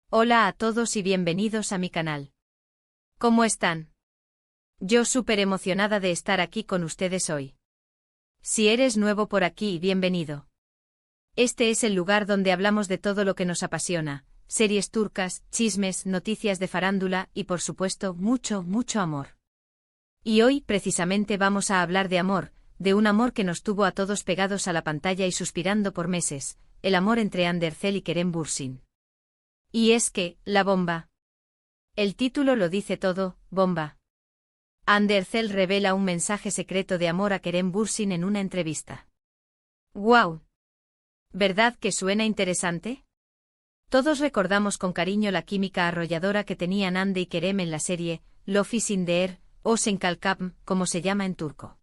Hola a todos y bienvenidos a mi canal. ¿Cómo están? Yo súper emocionada de estar aquí con ustedes hoy. Si eres nuevo por aquí, bienvenido. Este es el lugar donde hablamos de todo lo que nos apasiona, series turcas, chismes, noticias de farándula y por supuesto mucho, mucho amor. Y hoy precisamente vamos a hablar de amor, de un amor que nos tuvo a todos pegados a la pantalla y suspirando por meses, el amor entre Hande Erçel y Kerem Bürsin. Y es que, la bomba. El título lo dice todo, bomba. Hande Erçel revela un mensaje secreto de amor a Kerem Bürsin en una entrevista. ¡Guau! ¿Verdad que suena interesante? Todos recordamos con cariño la química arrolladora que tenían Hande y Kerem en la serie Love is in the Air, o Senkalkam, como se llama en turco.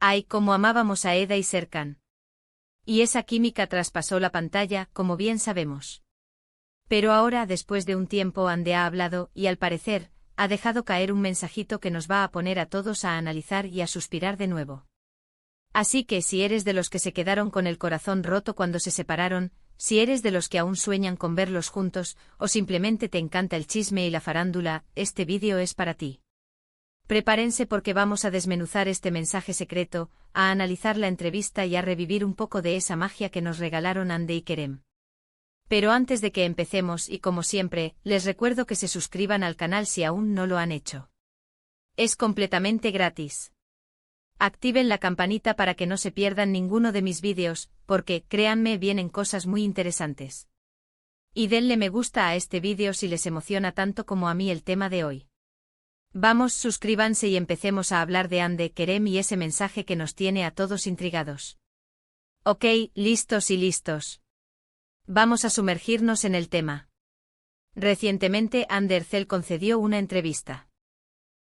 ¡Ay, cómo amábamos a Eda y Serkan! Y esa química traspasó la pantalla, como bien sabemos. Pero ahora, después de un tiempo, Hande ha hablado y, al parecer, ha dejado caer un mensajito que nos va a poner a todos a analizar y a suspirar de nuevo. Así que si eres de los que se quedaron con el corazón roto cuando se separaron, si eres de los que aún sueñan con verlos juntos, o simplemente te encanta el chisme y la farándula, este vídeo es para ti. Prepárense porque vamos a desmenuzar este mensaje secreto, a analizar la entrevista y a revivir un poco de esa magia que nos regalaron Hande y Kerem. Pero antes de que empecemos y como siempre, les recuerdo que se suscriban al canal si aún no lo han hecho. Es completamente gratis. Activen la campanita para que no se pierdan ninguno de mis vídeos, porque, créanme, vienen cosas muy interesantes. Y denle me gusta a este vídeo si les emociona tanto como a mí el tema de hoy. Vamos, suscríbanse y empecemos a hablar de Hande, Kerem y ese mensaje que nos tiene a todos intrigados. Ok, listos y listos. Vamos a sumergirnos en el tema. Recientemente Hande Erçel concedió una entrevista.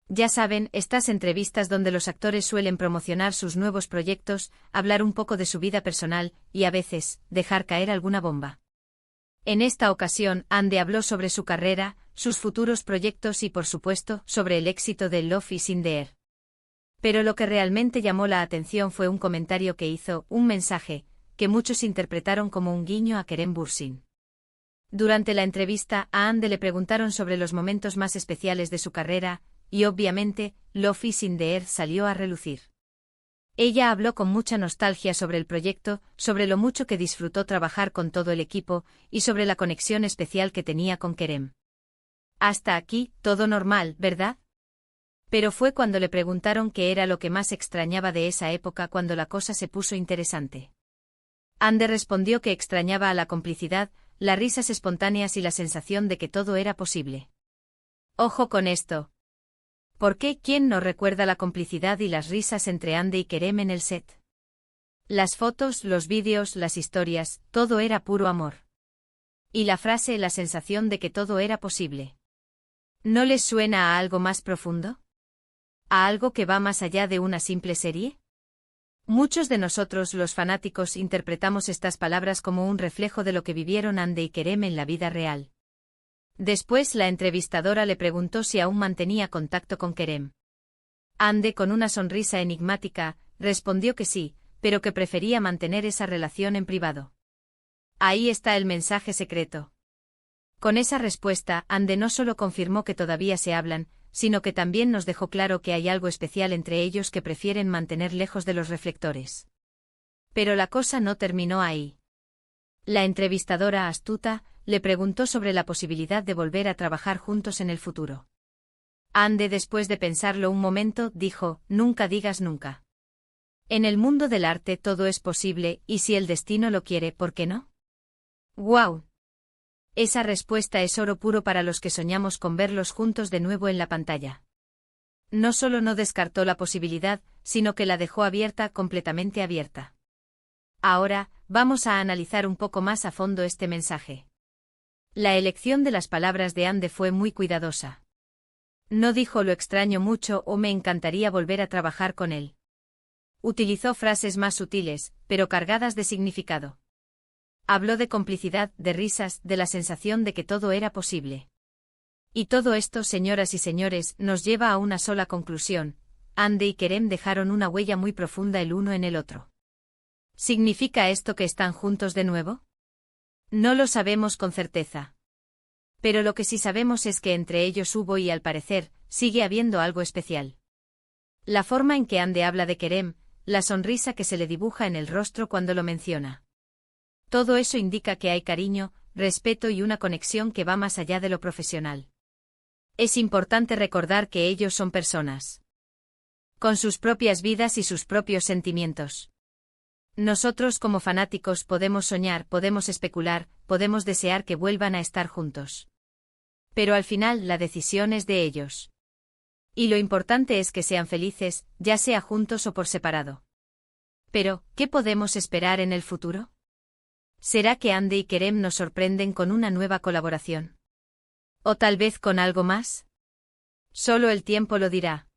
Ya saben, estas entrevistas donde los actores suelen promocionar sus nuevos proyectos, hablar un poco de su vida personal, y a veces, dejar caer alguna bomba. En esta ocasión, Hande habló sobre su carrera, sus futuros proyectos y por supuesto, sobre el éxito de Love is in the Air. Pero lo que realmente llamó la atención fue un comentario que hizo, un mensaje, que muchos interpretaron como un guiño a Kerem Bürsin. Durante la entrevista, a Hande le preguntaron sobre los momentos más especiales de su carrera, y obviamente, Love is in the Air salió a relucir. Ella habló con mucha nostalgia sobre el proyecto, sobre lo mucho que disfrutó trabajar con todo el equipo, y sobre la conexión especial que tenía con Kerem. Hasta aquí, todo normal, ¿verdad? Pero fue cuando le preguntaron qué era lo que más extrañaba de esa época cuando la cosa se puso interesante. Hande respondió que extrañaba a la complicidad, las risas espontáneas y la sensación de que todo era posible. Ojo con esto. ¿Por qué quién no recuerda la complicidad y las risas entre Hande y Kerem en el set? Las fotos, los vídeos, las historias, todo era puro amor. Y la frase, la sensación de que todo era posible. ¿No les suena a algo más profundo? ¿A algo que va más allá de una simple serie? Muchos de nosotros los fanáticos interpretamos estas palabras como un reflejo de lo que vivieron Hande y Kerem en la vida real. Después la entrevistadora le preguntó si aún mantenía contacto con Kerem. Hande, con una sonrisa enigmática, respondió que sí, pero que prefería mantener esa relación en privado. Ahí está el mensaje secreto. Con esa respuesta, Hande no solo confirmó que todavía se hablan, sino que también nos dejó claro que hay algo especial entre ellos que prefieren mantener lejos de los reflectores. Pero la cosa no terminó ahí. La entrevistadora, astuta, le preguntó sobre la posibilidad de volver a trabajar juntos en el futuro. Hande, después de pensarlo un momento, dijo, nunca digas nunca. En el mundo del arte todo es posible, y si el destino lo quiere, ¿por qué no? ¡Guau! Esa respuesta es oro puro para los que soñamos con verlos juntos de nuevo en la pantalla. No solo no descartó la posibilidad, sino que la dejó abierta, completamente abierta. Ahora, vamos a analizar un poco más a fondo este mensaje. La elección de las palabras de Hande fue muy cuidadosa. No dijo lo extraño mucho o me encantaría volver a trabajar con él. Utilizó frases más sutiles, pero cargadas de significado. Habló de complicidad, de risas, de la sensación de que todo era posible. Y todo esto, señoras y señores, nos lleva a una sola conclusión: Hande y Kerem dejaron una huella muy profunda el uno en el otro. ¿Significa esto que están juntos de nuevo? No lo sabemos con certeza. Pero lo que sí sabemos es que entre ellos hubo y al parecer, sigue habiendo algo especial. La forma en que Ande habla de Kerem, la sonrisa que se le dibuja en el rostro cuando lo menciona. Todo eso indica que hay cariño, respeto y una conexión que va más allá de lo profesional. Es importante recordar que ellos son personas. Con sus propias vidas y sus propios sentimientos. Nosotros como fanáticos podemos soñar, podemos especular, podemos desear que vuelvan a estar juntos. Pero al final la decisión es de ellos. Y lo importante es que sean felices, ya sea juntos o por separado. Pero, ¿qué podemos esperar en el futuro? ¿Será que Ande y Kerem nos sorprenden con una nueva colaboración? ¿O tal vez con algo más? Solo el tiempo lo dirá.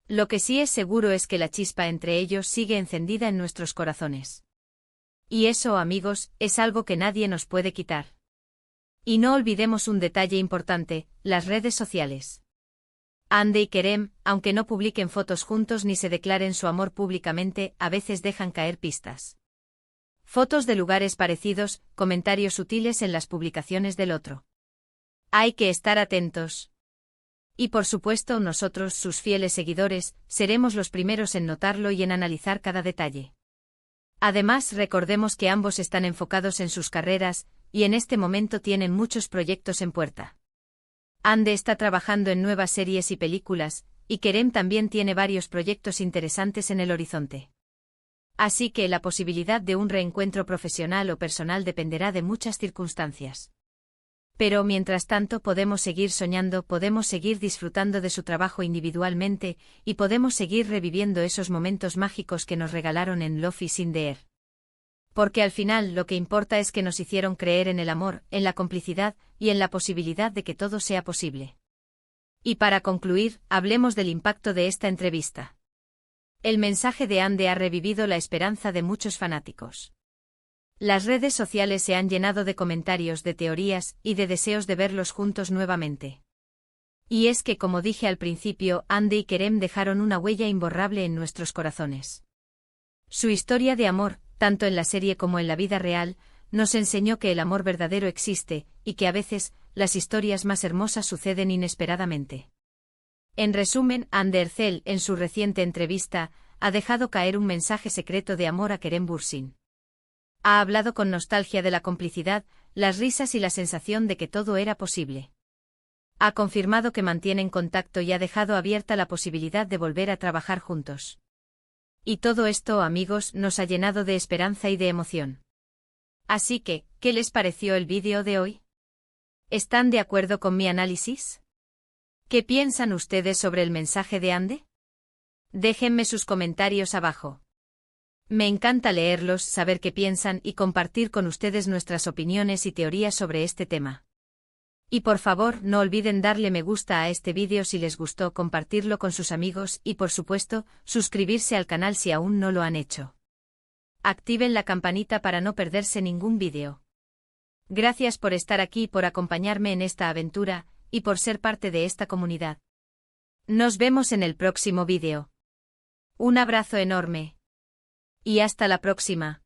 Lo que sí es seguro es que la chispa entre ellos sigue encendida en nuestros corazones. Y eso, amigos, es algo que nadie nos puede quitar. Y no olvidemos un detalle importante, las redes sociales. Ande y Kerem, aunque no publiquen fotos juntos ni se declaren su amor públicamente, a veces dejan caer pistas. Fotos de lugares parecidos, comentarios sutiles en las publicaciones del otro. Hay que estar atentos. Y por supuesto nosotros, sus fieles seguidores, seremos los primeros en notarlo y en analizar cada detalle. Además, recordemos que ambos están enfocados en sus carreras, y en este momento tienen muchos proyectos en puerta. Ande está trabajando en nuevas series y películas, y Kerem también tiene varios proyectos interesantes en el horizonte. Así que la posibilidad de un reencuentro profesional o personal dependerá de muchas circunstancias. Pero mientras tanto podemos seguir soñando, podemos seguir disfrutando de su trabajo individualmente, y podemos seguir reviviendo esos momentos mágicos que nos regalaron en Love is in the Air. Porque al final lo que importa es que nos hicieron creer en el amor, en la complicidad, y en la posibilidad de que todo sea posible. Y para concluir, hablemos del impacto de esta entrevista. El mensaje de Ande ha revivido la esperanza de muchos fanáticos. Las redes sociales se han llenado de comentarios, de teorías, y de deseos de verlos juntos nuevamente. Y es que, como dije al principio, Ande y Kerem dejaron una huella imborrable en nuestros corazones. Su historia de amor, tanto en la serie como en la vida real, nos enseñó que el amor verdadero existe, y que a veces, las historias más hermosas suceden inesperadamente. En resumen, Ande Erçel, en su reciente entrevista, ha dejado caer un mensaje secreto de amor a Kerem Bürsin. Ha hablado con nostalgia de la complicidad, las risas y la sensación de que todo era posible. Ha confirmado que mantienen contacto y ha dejado abierta la posibilidad de volver a trabajar juntos. Y todo esto, amigos, nos ha llenado de esperanza y de emoción. Así que, ¿qué les pareció el vídeo de hoy? ¿Están de acuerdo con mi análisis? ¿Qué piensan ustedes sobre el mensaje de Ande? Déjenme sus comentarios abajo. Me encanta leerlos, saber qué piensan y compartir con ustedes nuestras opiniones y teorías sobre este tema. Y por favor, no olviden darle me gusta a este vídeo si les gustó, compartirlo con sus amigos y por supuesto, suscribirse al canal si aún no lo han hecho. Activen la campanita para no perderse ningún vídeo. Gracias por estar aquí y por acompañarme en esta aventura, y por ser parte de esta comunidad. Nos vemos en el próximo vídeo. Un abrazo enorme. Y hasta la próxima.